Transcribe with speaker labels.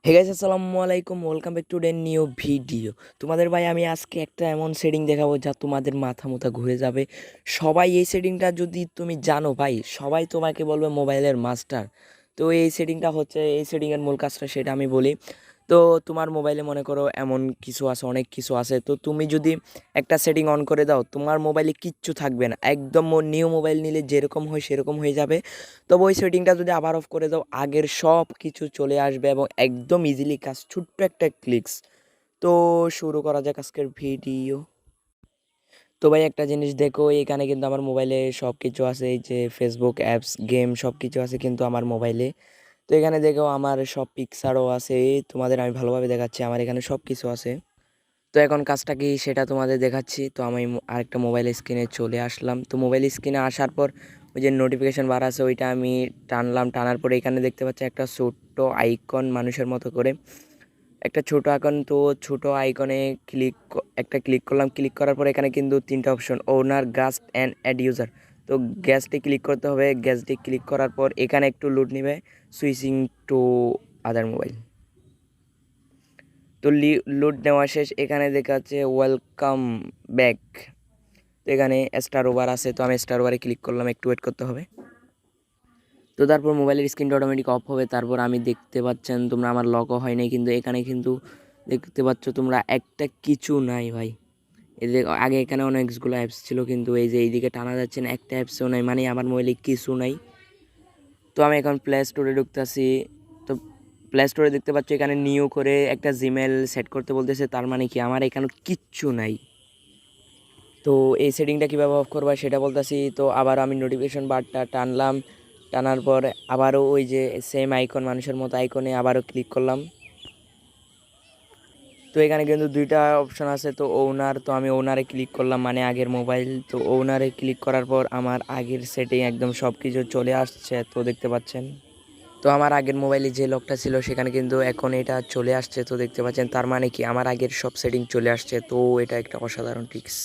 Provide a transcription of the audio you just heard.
Speaker 1: Hey guys, আসসালামু আলাইকুম, welcome back to new video. তোমাদের ভাই আমি আজকে একটা এমন সেটিং দেখাবো যা তোমাদের মাথা মুথা ঘুরে যাবে। সবাই এই সেটিংটা যদি তুমি জানো ভাই, সবাই তোমাকে বলবে মোবাইলের মাস্টার। তো এই সেটিংটা হচ্ছে, এই সেটিংয়ের মূল কাজটা সেটা আমি বলি। তো তোমার মোবাইলে মনে করো এমন কিছু আছে, অনেক কিছু আছে, তো তুমি যদি একটা সেটিং অন করে দাও তোমার মোবাইলে কিচ্ছু থাকবে না, একদম নিউ মোবাইল নিলে যেরকম হয় সেরকম হয়ে যাবে। তবে ওই সেটিংটা যদি আবার অফ করে দাও আগের সব কিছু চলে আসবে এবং একদম ইজিলি কাজ, ছোট্ট একটা ক্লিকস। তো শুরু করা যাক আজকের ভিডিও। তো ভাই একটা জিনিস দেখো, এখানে কিন্তু আমার মোবাইলে সব কিছু আছে, এই যে ফেসবুক অ্যাপস, গেম, সব কিছু আছে কিন্তু আমার মোবাইলে। তো এখানে দেখো আমার সব পিকচারও আছে, তোমাদের আমি ভালোভাবে দেখাচ্ছি, আমার এখানে সব কিছু আছে। তো এখন কাজটা কি সেটা তোমাদের দেখাচ্ছি। তো আমি আরেকটা মোবাইল স্ক্রিনে চলে আসলাম। তো মোবাইল স্ক্রিনে আসার পর ওই যে নোটিফিকেশন বার আছে ওইটা আমি টানলাম, টানার পরে এখানে দেখতে পাচ্ছি একটা ছোট্ট আইকন, মানুষের মতো করে একটা ছোট আইকন। তো ছোট আইকনে একটা ক্লিক করলাম, ক্লিক করার পর এখানে কিন্তু তিনটা option, owner, guest and add user. তো গ্যাসটি ক্লিক করতে হবে, গ্যাসটি ক্লিক করার পর এখানে একটু লোড নেবে, সুইচিং টু আদার মোবাইল। তো লোড নেওয়া শেষ, এখানে দেখা যাচ্ছে ওয়েলকাম ব্যাক। তো এখানে স্টার ওভার আছে, তো আমি স্টার ওভারে ক্লিক করলাম, একটু ওয়েট করতে হবে। তো তারপর মোবাইলের স্ক্রিনটা অটোমেটিক অফ হবে। তারপর আমি দেখতে পাচ্ছেন তোমরা, আমার লকও হয় নাই কিন্তু এখানে কিন্তু দেখতে পাচ্ছ তোমরা একটা কিছু নাই ভাই। এই যে আগে এখানে অনেকগুলো অ্যাপস ছিল কিন্তু এই যে এইদিকে টানা যাচ্ছে না, একটা অ্যাপসও নাই, মানে আমার মোবাইলে কিছু নাই। তো আমি এখন প্লে স্টোরে ঢুকতেছি। তো প্লে স্টোরে দেখতে পাচ্ছ এখানে নিউ করে একটা জিমেল সেট করতে বলতেছে, তার মানে কি আমার এখানে কিচ্ছু নাই। তো এই সেটিংটা কীভাবে অফ করবা সেটা বলতেছি। তো আবার আমি নোটিফিকেশন বারটা টানলাম, টানার পর আবারও ওই যে সেম আইকন, মানুষের মতো আইকনে আবারও ক্লিক করলাম। তো এখানে কিন্তু দুইটা অপশন আছে, তো ওনার, তো আমি ওনারে ক্লিক করলাম, মানে আগের মোবাইল। তো ওনারে ক্লিক করার পর আমার আগের সেটিং একদম সব কিছু চলে আসছে, তো দেখতে পাচ্ছেন। তো আমার আগের মোবাইলে যে লকটা ছিল সেখানে কিন্তু এখন এটা চলে আসছে, তো দেখতে পাচ্ছেন, তার মানে কি আমার আগের সব সেটিং চলে আসছে। তো এটা একটা অসাধারণ ট্রিক্স।